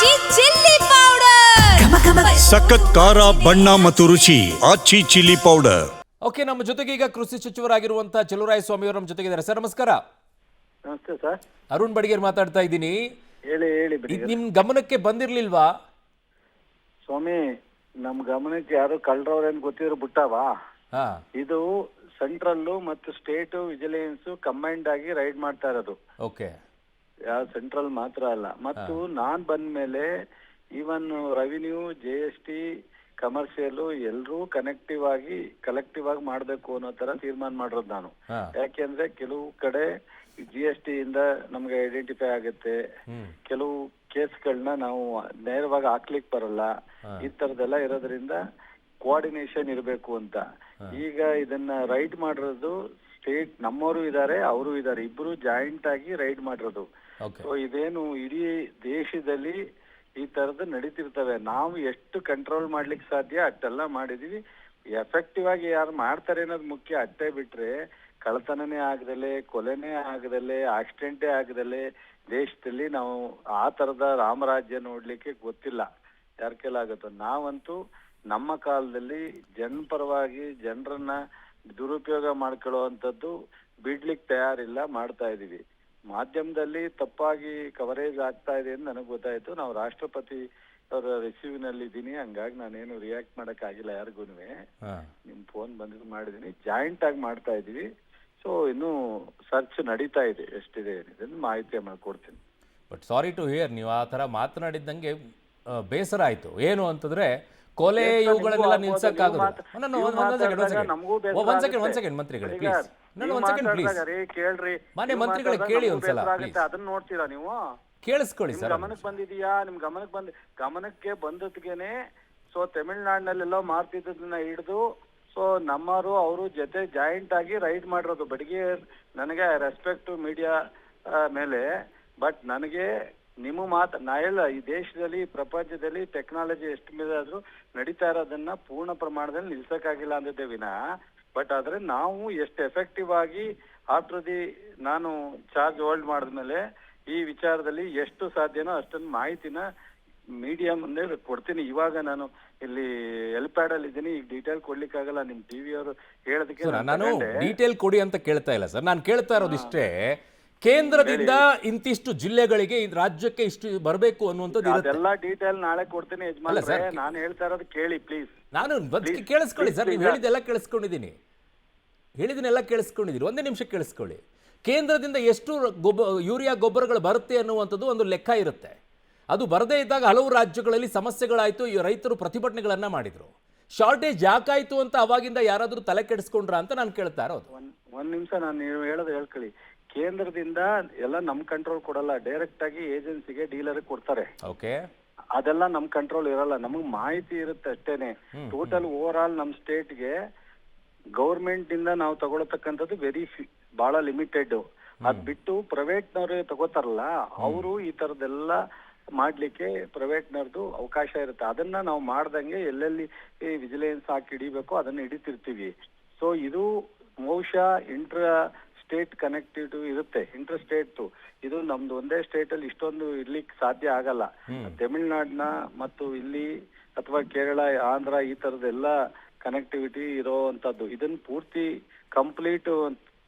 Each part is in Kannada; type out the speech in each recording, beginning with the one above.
ಆಚಿ ಚಿಲ್ಲಿ ಪೌಡರ್ ಸಖತ್ ಖಾರ ಬಣ್ಣ ಮತ್ತು ರುಚಿ ಆಚಿ ಚಿಲ್ಲಿ ಪೌಡರ್. ಓಕೆ, ನಮ್ಮ ಜೊತೆಗೆ ಈಗ ಕೃಷಿ ಸಚಿವರಾಗಿರುವಂತಹ ಚಲುವರಾಯಸ್ವಾಮಿ ಅವರು ನಮ್ಮ ಜೊತೆಗಿದ್ದಾರೆ. ಸರ್ ನಮಸ್ಕಾರ. ನಮಸ್ತೆ ಸರ್. ಅರುಣ್ ಬಡಿಗೇರ್ ಮಾತಾಡ್ತಾ ಇದ್ದೀನಿ. ಹೇಳಿ ಇದು ನಿಮ್ ಗಮನಕ್ಕೆ ಬಂದಿರ್ಲಿಲ್ವಾ? ಸ್ವಾಮಿ, ನಮ್ ಗಮನಕ್ಕೆ ಯಾರು ಕಳ್ರವ್ರೇನ್ ಗೊತ್ತಿರೋ ಬಿಟ್ಟಾವಾ? ಹಾ, ಇದು ಸೆಂಟ್ರಲ್ ಮತ್ತು ಸ್ಟೇಟ್ ವಿಜಿಲೆನ್ಸ್ ಕಂಬೈನ್ಡ್ ಆಗಿ ರೈಡ್ ಮಾಡ್ತಾ ಇರೋದು. ಓಕೆ, ಯಾವ ಸೆಂಟ್ರಲ್ ಮಾತ್ರ ಅಲ್ಲ. ಮತ್ತು ನಾನ್ ಬಂದ್ಮೇಲೆ ಈವನ್ ರೆವಿನ್ಯೂ, GST, ಕಮರ್ಷಿಯಲ್ ಎಲ್ಲರೂ ಕಲೆಕ್ಟಿವ್ ಆಗಿ ಮಾಡ್ಬೇಕು ಅನ್ನೋ ತರ ತೀರ್ಮಾನ ಮಾಡಿರೋದು ನಾನು. ಯಾಕೆಂದ್ರೆ ಕೆಲವು ಕಡೆ GST ಇಂದ ನಮ್ಗೆ ಐಡೆಂಟಿಫೈ ಆಗುತ್ತೆ, ಕೆಲವು ಕೇಸ್ಗಳನ್ನ ನಾವು ನೇರವಾಗಿ ಹಾಕ್ಲಿಕ್ಕೆ ಬರಲ್ಲ. ಈ ತರದೆಲ್ಲ ಇರೋದ್ರಿಂದ ಕೋಆರ್ಡಿನೇಷನ್ ಇರಬೇಕು ಅಂತ ಈಗ ಇದನ್ನ ರೈಡ್ ಮಾಡಿರೋದು ಸ್ಟೇಟ್ ನಮ್ಮವರು ಇದ್ದಾರೆ, ಅವರು ಇದ್ದಾರೆ, ಇಬ್ರು ಜಾಯಿಂಟ್ ಆಗಿ ರೈಡ್ ಮಾಡಿರೋದು. ಸೊ ಇದೇನು ಇಡೀ ದೇಶದಲ್ಲಿ ಈ ತರದ್ದು ನಡೀತಿರ್ತವೆ. ನಾವು ಎಷ್ಟು ಕಂಟ್ರೋಲ್ ಮಾಡ್ಲಿಕ್ಕೆ ಸಾಧ್ಯ ಅಷ್ಟೆಲ್ಲ ಮಾಡಿದೀವಿ. ಎಫೆಕ್ಟಿವ್ ಆಗಿ ಯಾರು ಮಾಡ್ತಾರೆ ಅನ್ನೋದು ಮುಖ್ಯ. ಅಷ್ಟೇ ಬಿಟ್ರೆ ಕಳ್ಳತನನೇ ಆಗದಲೆ, ಕೊಲೆನೇ ಆಗದಲೆ, ಆಕ್ಸಿಡೆಂಟೇ ಆಗದಲೆ ದೇಶದಲ್ಲಿ ನಾವು ಆ ತರದ ರಾಮರಾಜ್ಯ ನೋಡ್ಲಿಕ್ಕೆ ಗೊತ್ತಿಲ್ಲ ಯಾರ ಕೈಲಾಗುತ್ತೋ. ನಾವಂತೂ ನಮ್ಮ ಕಾಲದಲ್ಲಿ ಜನಪರವಾಗಿ ಜನರನ್ನ ದುರುಪಯೋಗ ಮಾಡ್ಕೊಳ್ಳುವಂಥದ್ದು ಬಿಡ್ಲಿಕ್ಕೆ ತಯಾರಿಲ್ಲ, ಮಾಡ್ತಾ ಇದೀವಿ. ಮಾಧ್ಯಮದಲ್ಲಿ ತಪ್ಪಾಗಿ ಕವರೇಜ್ ಆಗ್ತಾ ಇದೆ ಅಂತ ನನಗೆ ಗೊತ್ತಾಯ್ತು. ನಾವು ರಾಷ್ಟ್ರಪತಿ ಅವರ ರಿಸೀವ್ ನಲ್ಲಿ ಇದ್ದೀನಿ, ಹಂಗಾಗಿ ನಾನೇನು ರಿಯಾಕ್ಟ್ ಮಾಡಕ್ ಆಗಿಲ್ಲ ಯಾರಿಗೂನುವೆ. ನಿಮ್ ಫೋನ್ ಬಂದಿದ್ದು ಮಾಡಿದೀನಿ, ಜಾಯಿಂಟ್ ಆಗಿ ಮಾಡ್ತಾ ಇದೀವಿ. ಸೊ ಇನ್ನು ಸರ್ಚ್ ನಡೀತಾ ಇದೆ, ಎಷ್ಟಿದೆ ಏನಿದೆ ಮಾಹಿತಿ ಮಾಡ್ಕೊಡ್ತೀನಿ. ಬಟ್ ಸಾರಿ ಟು ಹಿಯರ್, ನೀವು ಆ ತರ ಮಾತನಾಡಿದ್ದಂಗೆ ಬೇಸರ ಆಯ್ತು. ಏನು ಅಂತಂದ್ರೆ ಕೊಲೆ ಇವುಗಳನ್ನೆಲ್ಲ ನಿಲ್ಸಕ್ಕಾಗಲ್ಲ. ಮಂತ್ರಿಗಳೇ ಪ್ಲೀಸ್, ಮಾನ್ಯ ಮಂತ್ರಿಗಳೇ ಕೇಳಿ ಒಂದ್ಸಲ ಅದನ್ನ ನೋಡ್ತೀರಾ ನೀವು? ಕೇಳಿಸ್ಕೊಳ್ಳಿ ಸರ್. ಗಮನಕ್ಕೆ ಬಂದದ್ಗೆನೆ ಸೊ ತಮಿಳ್ನಾಡಿನಲ್ಲೆಲ್ಲೋ ಮಾರ್ತಿದ್ದನ್ನ ಹಿಡಿದು ಸೊ ನಮ್ಮರು ಅವರು ಜೊತೆ ಜಾಯಿಂಟ್ ಆಗಿ ರೈಡ್ ಮಾಡಿರೋದು. ಬಡಿಗೆ ನನಗೆ ರೆಸ್ಪೆಕ್ಟ್ ಮೀಡಿಯಾ ಮೇಲೆ, ಬಟ್ ನನಗೆ ನಿಮ್ಮ ನಾ ಹೇಳ ಈ ದೇಶದಲ್ಲಿ ಪ್ರಪಂಚದಲ್ಲಿ ಟೆಕ್ನಾಲಜಿ ಎಷ್ಟು ಮೇಲೆ ಆದ್ರೂ ನಡೀತಾ ಇರೋದನ್ನ ಪೂರ್ಣ ಪ್ರಮಾಣದಲ್ಲಿ ನಿಲ್ಸಕ್ಕಾಗಿಲ್ಲ ಅಂದಿದ್ದೆ ವಿನ. ಬಟ್ ಆದ್ರೆ ನಾವು ಎಷ್ಟು ಎಫೆಕ್ಟಿವ್ ಆಗಿ ಆಫ್ಟರ್ ನಾನು ಚಾರ್ಜ್ ಹೋಲ್ಡ್ ಮಾಡಿದ್ಮೇಲೆ ಈ ವಿಚಾರದಲ್ಲಿ ಎಷ್ಟು ಸಾಧ್ಯನೋ ಅಷ್ಟೊಂದು ಮಾಹಿತಿನ ಮೀಡಿಯಾ ಮುಂದೆ ಕೊಡ್ತೀನಿ. ಇವಾಗ ನಾನು ಇಲ್ಲಿ ಹೆಲ್ಪ್ಯಾಡ್ ಅಲ್ಲಿ ಇದ್ದೀನಿ, ಈಗ ಡೀಟೇಲ್ ಕೊಡ್ಲಿಕ್ಕಾಗಲ್ಲ. ನಿಮ್ ಟಿವಿ ಅವರು ಹೇಳೋದಕ್ಕೆ ನಾನು ಡೀಟೇಲ್ ಕೊಡಿ ಅಂತ ಕೇಳ್ತಾ ಇಲ್ಲ ಸರ್. ನಾನು ಕೇಳ್ತಾ ಇರೋದಿಷ್ಟೇ, ಕೇಂದ್ರದಿಂದ ಇಂತಿಷ್ಟು ಜಿಲ್ಲೆಗಳಿಗೆ ರಾಜ್ಯಕ್ಕೆ ಇಷ್ಟು ಬರಬೇಕು ಅನ್ನುವಂಥದ್ದು ಅದೆಲ್ಲ ಡೀಟೇಲ್ ನಾಳೆ ಕೊಡ್ತೀನಿ ಯಜಮಾನ್ರೆ. ನಾನು ಹೇಳ್ತಾ ಇರೋದು ಕೇಳಿ ಪ್ಲೀಸ್. ನಾನು ಕೇಳಿಸ್ಕೊಳ್ಳಿ ಸರ್, ನೀವು ಹೇಳಿದ್ದೆಲ್ಲ ಕೇಳಿಸ್ಕೊಂಡಿದ್ದೀನಿ, ಹೇಳಿದನ್ನೆಲ್ಲ ಕೇಳಿಸ್ಕೊಂಡಿದ್ದೀನಿ. ಒಂದೇ ನಿಮಿಷ ಕೇಳಿಸ್ಕೊಳ್ಳಿ. ಕೇಂದ್ರದಿಂದ ಎಷ್ಟು ಯೂರಿಯಾ ಗೊಬ್ಬರಗಳು ಬರುತ್ತೆ ಅನ್ನುವಂಥದ್ದು ಒಂದು ಲೆಕ್ಕ ಇರುತ್ತೆ. ಅದು ಬರದೇ ಇದ್ದಾಗ ಹಲವು ರಾಜ್ಯಗಳಲ್ಲಿ ಸಮಸ್ಯೆಗಳಾಯಿತು, ರೈತರು ಪ್ರತಿಭಟನೆಗಳನ್ನ ಮಾಡಿದ್ರು. ಶಾರ್ಟೇಜ್ ಯಾಕಾಯ್ತು ಅಂತ ಅವಾಗಿಂದ ಯಾರಾದ್ರೂ ತಲೆ ಕೆಡಿಸ್ಕೊಂಡ್ರ ಅಂತ ನಾನು ಕೇಳ್ತಾ ಇರೋದು. ಒಂದ್ ನಿಮಿಷ ನಾನು ಹೇಳೋದು ಹೇಳ್ಕೊಳ್ಳಿ. ಕೇಂದ್ರದಿಂದ ಎಲ್ಲ ನಮ್ ಕಂಟ್ರೋಲ್ ಕೊಡಲ್ಲ, ಡೈರೆಕ್ಟ್ ಆಗಿ ಏಜೆನ್ಸಿಗೆ ಡೀಲರ್ ಕೊಡ್ತಾರೆ. ಓಕೆ, ಅದೆಲ್ಲ ನಮ್ ಕಂಟ್ರೋಲ್ ಇರಲ್ಲ, ನಮಗ್ ಮಾಹಿತಿ ಇರುತ್ತೆ ಅಷ್ಟೇನೆ. ಟೋಟಲ್ ಓವರ್ ಆಲ್ ನಮ್ ಸ್ಟೇಟ್ಗೆ ಗೌರ್ಮೆಂಟ್ ಇಂದ ನಾವು ತಗೊಳತಕ್ಕಂಥದ್ದು ಬಹಳ ಲಿಮಿಟೆಡ್. ಅದ್ ಬಿಟ್ಟು ಪ್ರೈವೇಟ್ನವ್ರು ತಗೋತಾರಲ್ಲ, ಅವರು ಈ ತರದೆಲ್ಲ ಮಾಡ್ಲಿಕ್ಕೆ ಪ್ರೈವೇಟ್ನವ್ರದ್ದು ಅವಕಾಶ ಇರುತ್ತೆ. ಅದನ್ನ ನಾವು ಮಾಡ್ದಂಗೆ ಎಲ್ಲೆಲ್ಲಿ ವಿಜಿಲೆನ್ಸ್ ಹಾಕಿ ಹಿಡಿಬೇಕು ಅದನ್ನ ಹಿಡಿತಿರ್ತೀವಿ. ಸೊ ಇದು ಬಹುಶಃ ಇಂಟ್ರಾ ಸ್ಟೇಟ್ ಕನೆಕ್ಟಿವ್ ಇರುತ್ತೆ, ಇಂಟರ್ ಸ್ಟೇಟ್. ಇದು ನಮ್ದು ಒಂದೇ ಸ್ಟೇಟ್ ಅಲ್ಲಿ ಇಷ್ಟೊಂದು ಇರ್ಲಿಕ್ಕೆ ಸಾಧ್ಯ ಆಗಲ್ಲ. ತಮಿಳ್ನಾಡಿನ ಮತ್ತು ಇಲ್ಲಿ ಅಥವಾ ಕೇರಳ, ಆಂಧ್ರ ಈ ತರದೆಲ್ಲ ಕನೆಕ್ಟಿವಿಟಿ ಇರೋವಂಥದ್ದು. ಇದನ್ನ ಪೂರ್ತಿ ಕಂಪ್ಲೀಟ್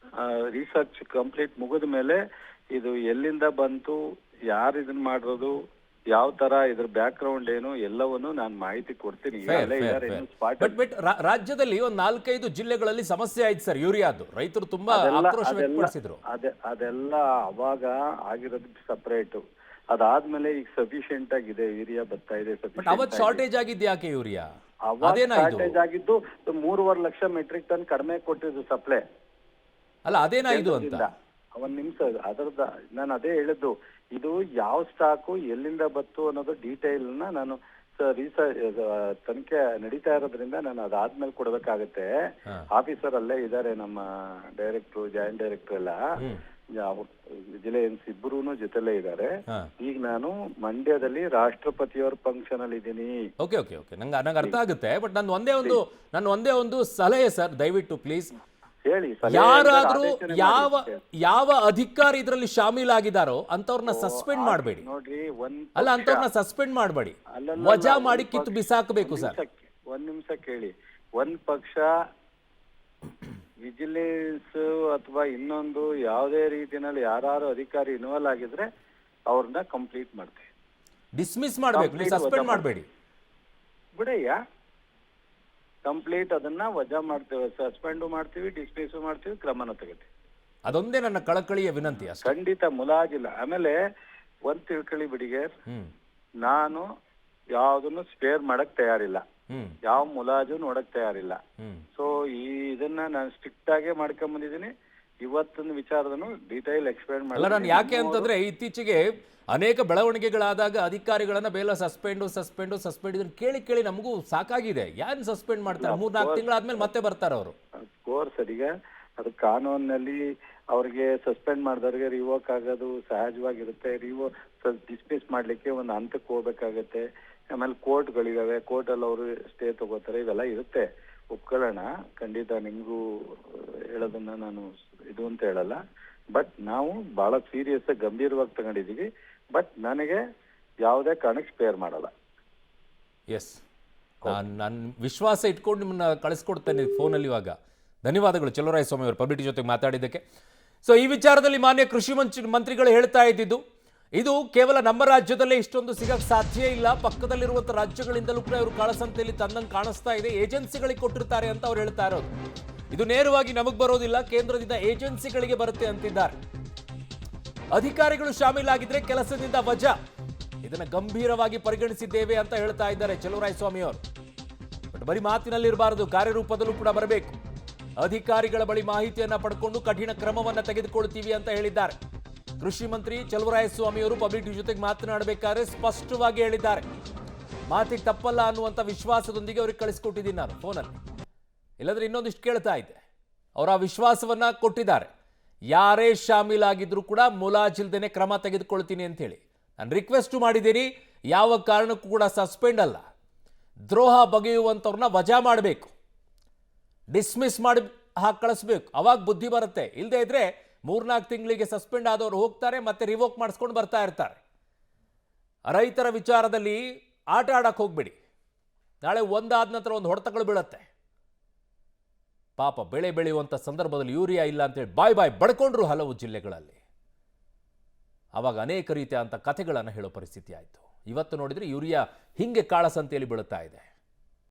ರಿಸರ್ಚ್ ಕಂಪ್ಲೀಟ್ ಮುಗಿದ ಮೇಲೆ ಇದು ಎಲ್ಲಿಂದ ಬಂತು, ಯಾರು ಇದನ್ನ ಮಾಡಿರೋದು, ಯಾವ ತರ ಇದ್ರ ಬ್ಯಾಕ್ ಗ್ರೌಂಡ್ ಏನು ಎಲ್ಲವನ್ನು ನಾನು ಮಾಹಿತಿ ಕೊಡ್ತೀನಿ. ರಾಜ್ಯದಲ್ಲಿ ಒಂದು 4-5 ಜಿಲ್ಲೆಗಳಲ್ಲಿ ಸಮಸ್ಯೆ ಆಯ್ತು ಸರ್ ಯೂರಿಯಾದು. ರೈತರು ತುಂಬಾ ಆಕ್ರೋಶ ವ್ಯಕ್ತಪಡಿಸಿದ್ರು. ಅದೆಲ್ಲ ಅವಾಗ ಆಗಿರೋದು ಸಪರೇಟ್. ಅದಾದ್ಮೇಲೆ ಈಗ ಸಫಿಶಿಯಂಟ್ ಆಗಿದೆ, ಯೂರಿಯಾ ಬರ್ತಾ ಇದೆ. ಅವತ್ತು ಶಾರ್ಟೇಜ್ ಆಗಿದ್ದು ಯಾಕೆ ಯೂರಿಯಾ? ಶಾರ್ಟೇಜ್ ಆಗಿದ್ದು 3.5 ಲಕ್ಷ ಮೆಟ್ರಿಕ್ ಟನ್ ಕಡಿಮೆ ಕೊಟ್ಟಿದ್ದು ಸಪ್ಲೈ. ಅಲ್ಲ ಅದೇನಾಯ್ತು ಅಂತ ಒಂದ್ ನಿಮಿಷ ಅದರದ ನಾನು ಅದೇ ಹೇಳಿದ್ದು. ಇದು ಯಾವ ಸ್ಟಾಕು ಎಲ್ಲಿಂದ ಬತ್ತು ಅನ್ನೋದು ಡೀಟೇಲ್ ನಾನು ತನಿಖೆ ನಡೀತಾ ಇರೋದ್ರಿಂದ ನಾನು ಅದಾದ್ಮೇಲೆ ಕೊಡ್ಬೇಕಾಗತ್ತೆ. ಆಫೀಸರ್ ಅಲ್ಲೇ ಇದ್ದಾರೆ, ನಮ್ಮ ಡೈರೆಕ್ಟ್ರು, ಜಾಯಿಂಟ್ ಡೈರೆಕ್ಟರ್ ಎಲ್ಲ ವಿಜಿಲೆನ್ಸ್ ಇಬ್ರು ಜೊತೆಲೇ ಇದ್ದಾರೆ. ಈಗ ನಾನು ಮಂಡ್ಯದಲ್ಲಿ ರಾಷ್ಟ್ರಪತಿಯವರ ಫಂಕ್ಷನ್ ಅಲ್ಲಿ ಇದ್ದೀನಿ. ಓಕೆ ಓಕೆ ಓಕೆ, ನಂಗೆ ಅರ್ಥ ಆಗುತ್ತೆ. ಬಟ್ ನನ್ನ ಒಂದೇ ಒಂದು ಸಲಹೆ ಸರ್, ದಯವಿಟ್ಟು ಪ್ಲೀಸ್ ಹೇಳಿ ಸಲಹೆ ಯಾರಾದ್ರೂ ಆದೇಶನೇ ಮಾಡಿ. ಯಾವ ಅಧಿಕಾರಿ ಇದರಲ್ಲಿ ಶಾಮೀಲಾಗಿದ್ದಾರೋ ಅಂತವ್ರನ್ನ ಸಸ್ಪೆಂಡ್ ಮಾಡಬೇಡಿ. ನೋಡ್ರಿ ಅಲ್ಲ, ಅಂತವ್ರನ್ನ ಸಸ್ಪೆಂಡ್ ಮಾಡಬೇಡಿ, ಅಲ್ಲಲ್ಲ, ವಜಾ ಮಾಡಿ ಕಿತ್ತು ಬಿಸಾಕಬೇಕು ಸರ್. ಒಂದ್ ನಿಮಿಷ ಕೇಳಿ. ಒಂದ್ ಪಕ್ಷ ವಿಜಿಲೆನ್ಸ್ ಅಥವಾ ಇನ್ನೊಂದು ಯಾವುದೇ ರೀತಿನಲ್ಲಿ ಯಾರು ಅಧಿಕಾರಿ ಇನ್ವಾಲ್ವ್ ಆಗಿದ್ರೆ ಅವ್ರನ್ನ ಕಂಪ್ಲೀಟ್ ಮಾಡ್ತೀವಿ, ಡಿಸ್ಮಿಸ್ ಮಾಡಬೇಕು, ನೀವು ಸಸ್ಪೆಂಡ್ ಮಾಡಬೇಡಿ. ಬಿಡಯ್ಯ, ಕಂಪ್ಲೀಟ್ ಅದನ್ನ ವಜಾ ಮಾಡ್ತೇವೆ, ಸಸ್ಪೆಂಡು ಮಾಡ್ತೀವಿ, ಡಿಸ್ಮಿಸ್ ಮಾಡ್ತೀವಿ, ಕ್ರಮನ ತಗೋತೀವಿ. ಅದೊಂದೇ ನನ್ನ ಕಳಕಳಿಯ ವಿನಂತಿ ಅಷ್ಟೇ. ಖಂಡಿತ ಮುಲಾಜಿಲ್ಲ. ಆಮೇಲೆ ಒಂದ್ ತಿಳ್ಕೊಳ್ಳಿ ಬಿಡಿಗೆ, ನಾನು ಯಾವ್ದನ್ನು ಸ್ಪೇರ್ ಮಾಡಕ್ ತಯಾರಿಲ್ಲ, ಯಾವ ಮುಲಾಜು ನೋಡಕ್ ತಯಾರಿಲ್ಲ. ಸೊ ಇದನ್ನ ನಾನು ಸ್ಟ್ರಿಕ್ಟ್ ಆಗೇ ಮಾಡ್ಕೊಂಡ್ ಬಂದಿದ್ದೀನಿ. ಇವತ್ತಿನ ವಿಚಾರದನ್ನು ಡೀಟೈಲ್ ಎಕ್ಸ್ಪ್ಲೈನ್ ಅಲ್ಲ, ನಾನು ಯಾಕೆ ಅಂತಂದ್ರೆ ಇತ್ತೀಚೆಗೆ ಅನೇಕ ಬೆಳವಣಿಗೆಗಳಾದಾಗ ಅಧಿಕಾರಿಗಳನ್ನ ಬೇಲ ಸಸ್ಪೆಂಡು ಇದನ್ನ ಕೇಳಿ ನಮಗೂ ಸಾಕಾಗಿದೆ. ಯಾರು ಸಸ್ಪೆಂಡ್ ಮಾಡ್ತಾರೆ? 3-4 ತಿಂಗಳಾದ್ಮೇಲೆ ಮತ್ತೆ ಬರ್ತಾರೆ ಅವರು. ಕೋರ್ಸ್ ಅದೀಗ ಅದು ಕಾನೂನಿನಲ್ಲಿ ಅವ್ರಿಗೆ ಸಸ್ಪೆಂಡ್ ಮಾಡಿದವ್ರಿಗೆ ರಿವೋಕ್ ಆಗೋದು ಸಹಜವಾಗಿರುತ್ತೆ. ಡಿಸ್ಮಿಸ್ ಮಾಡ್ಲಿಕ್ಕೆ ಒಂದು ಹಂತಕ್ಕೆ ಹೋಗ್ಬೇಕಾಗತ್ತೆ. ಆಮೇಲೆ ಕೋರ್ಟ್ಗಳಿದಾವೆ, ಕೋರ್ಟಲ್ಲಿ ಅವರು ಸ್ಟೇ ತಗೋತಾರೆ, ಇವೆಲ್ಲ ಇರುತ್ತೆ. ಒಪ್ಕೊಳ್ಳೋಣ, ಖಂಡಿತ ನಿಮಗೂ ಹೇಳೋದನ್ನ ನಾನು ಇದು ಅಂತ ಹೇಳಲ್ಲ. ಬಟ್ ನಾವು ಬಹಳ ಸೀರಿಯಸ್ ಗಂಭೀರವಾಗಿ ತಗೊಂಡಿದೀವಿ. ಬಟ್ ನನಗೆ ಯಾವುದೇ ಕಾರಣಕ್ಕೆ ಸ್ಪೇರ್ ಮಾಡಲ್ಲ. ಎಸ್, ನಾನು ವಿಶ್ವಾಸ ಇಟ್ಕೊಂಡು ನಿಮ್ಮನ್ನ ಕಳಿಸ್ಕೊಡ್ತೇನೆ ಫೋನಲ್ಲಿ ಇವಾಗ. ಧನ್ಯವಾದಗಳು ಚಲುವರಾಯಸ್ವಾಮಿ ಅವರು ಪಬ್ಲಿಟಿ ಜೊತೆಗೆ ಮಾತಾಡಿದ್ದಕ್ಕೆ. ಸೊ ಈ ವಿಚಾರದಲ್ಲಿ ಮಾನ್ಯ ಕೃಷಿ ಮಂತ್ರಿಗಳು ಹೇಳ್ತಾ ಇದ್ದಿದ್ದು, ಇದು ಕೇವಲ ನಮ್ಮ ರಾಜ್ಯದಲ್ಲೇ ಇಷ್ಟೊಂದು ಸಿಗಕ್ಕೆ ಸಾಧ್ಯ ಇಲ್ಲ, ಪಕ್ಕದಲ್ಲಿರುವಂಥ ರಾಜ್ಯಗಳಿಂದಲೂ ಕೂಡ ಇವರು ಕಾಳಸಂತೆಯಲ್ಲಿ ತಂದಂಗೆ ಕಾಣಿಸ್ತಾ ಇದೆ, ಏಜೆನ್ಸಿಗಳಿಗೆ ಕೊಟ್ಟಿರ್ತಾರೆ ಅಂತ ಅವ್ರು ಹೇಳ್ತಾ ಇರೋದು. ಇದು ನೇರವಾಗಿ ನಮಗೆ ಬರೋದಿಲ್ಲ, ಕೇಂದ್ರದಿಂದ ಏಜೆನ್ಸಿಗಳಿಗೆ ಬರುತ್ತೆ ಅಂತಿದ್ದಾರೆ. ಅಧಿಕಾರಿಗಳು ಶಾಮೀಲಾಗಿದ್ರೆ ಕೆಲಸದಿಂದ ವಜಾ, ಇದನ್ನು ಗಂಭೀರವಾಗಿ ಪರಿಗಣಿಸಿದ್ದೇವೆ ಅಂತ ಹೇಳ್ತಾ ಇದ್ದಾರೆ ಚಲುವರಾಯಸ್ವಾಮಿ ಅವರು. ಬಟ್ ಬರೀ ಮಾತಿನಲ್ಲಿರಬಾರದು, ಕಾರ್ಯರೂಪದಲ್ಲೂ ಕೂಡ ಬರಬೇಕು. ಅಧಿಕಾರಿಗಳ ಬಳಿ ಮಾಹಿತಿಯನ್ನ ಪಡ್ಕೊಂಡು ಕಠಿಣ ಕ್ರಮವನ್ನ ತೆಗೆದುಕೊಳ್ತೀವಿ ಅಂತ ಹೇಳಿದ್ದಾರೆ. ಕೃಷಿ ಮಂತ್ರಿ ಚಲುವರಾಯಸ್ವಾಮಿ ಅವರು ಪಬ್ಲಿಕ್ ಜೊತೆಗೆ ಮಾತನಾಡಬೇಕಾದ್ರೆ ಸ್ಪಷ್ಟವಾಗಿ ಹೇಳಿದ್ದಾರೆ. ಮಾತಿಗೆ ತಪ್ಪಲ್ಲ ಅನ್ನುವಂಥ ವಿಶ್ವಾಸದೊಂದಿಗೆ ಅವ್ರಿಗೆ ಕಳಿಸ್ಕೊಟ್ಟಿದ್ದೀನಿ ನಾನು ಫೋನಲ್ಲಿ. ಇಲ್ಲದ್ರೆ ಇನ್ನೊಂದಿಷ್ಟು ಕೇಳ್ತಾ ಇದ್ದೆ. ಅವರು ಆ ವಿಶ್ವಾಸವನ್ನ ಕೊಟ್ಟಿದ್ದಾರೆ. ಯಾರೇ ಶಾಮೀಲಾಗಿದ್ರು ಕೂಡ ಮುಲಾಜಿಲ್ದೇನೆ ಕ್ರಮ ತೆಗೆದುಕೊಳ್ತೀನಿ ಅಂತ ಹೇಳಿ ನಾನು ರಿಕ್ವೆಸ್ಟ್ ಮಾಡಿದ್ದೀನಿ. ಯಾವ ಕಾರಣಕ್ಕೂ ಕೂಡ ಸಸ್ಪೆಂಡ್ ಅಲ್ಲ, ದ್ರೋಹ ಬಗೆಯುವಂಥವ್ರನ್ನ ವಜಾ ಮಾಡಬೇಕು, ಡಿಸ್ಮಿಸ್ ಮಾಡಿ ಹಾಕಿ ಕಳಿಸ್ಬೇಕು, ಅವಾಗ ಬುದ್ಧಿ ಬರುತ್ತೆ. ಇಲ್ಲದೆ ಇದ್ರೆ 3-4 ತಿಂಗಳಿಗೆ ಸಸ್ಪೆಂಡ್ ಆದವರು ಹೋಗ್ತಾರೆ, ಮತ್ತೆ ರಿವೋಕ್ ಮಾಡಿಸ್ಕೊಂಡು ಬರ್ತಾ ಇರ್ತಾರೆ. ರೈತರ ವಿಚಾರದಲ್ಲಿ ಆಟ ಆಡಕ್ಕೆ ಹೋಗ್ಬೇಡಿ. ನಾಳೆ ಒಂದಾದ ನಂತರ ಒಂದು ಹೊಡೆತಗಳು ಬೀಳುತ್ತೆ. ಪಾಪ ಬೆಳೆ ಬೆಳೆಯುವಂಥ ಸಂದರ್ಭದಲ್ಲಿ ಯೂರಿಯಾ ಇಲ್ಲ ಅಂತೇಳಿ ಬಾಯ್ ಬಡ್ಕೊಂಡ್ರು ಹಲವು ಜಿಲ್ಲೆಗಳಲ್ಲಿ. ಆವಾಗ ಅನೇಕ ರೀತಿಯಾದಂಥ ಕಥೆಗಳನ್ನು ಹೇಳೋ ಪರಿಸ್ಥಿತಿ ಆಯಿತು. ಇವತ್ತು ನೋಡಿದರೆ ಯೂರಿಯಾ ಹಿಂಗೆ ಕಾಳಸಂತೆಯಲ್ಲಿ ಬೀಳುತ್ತಾ ಇದೆ.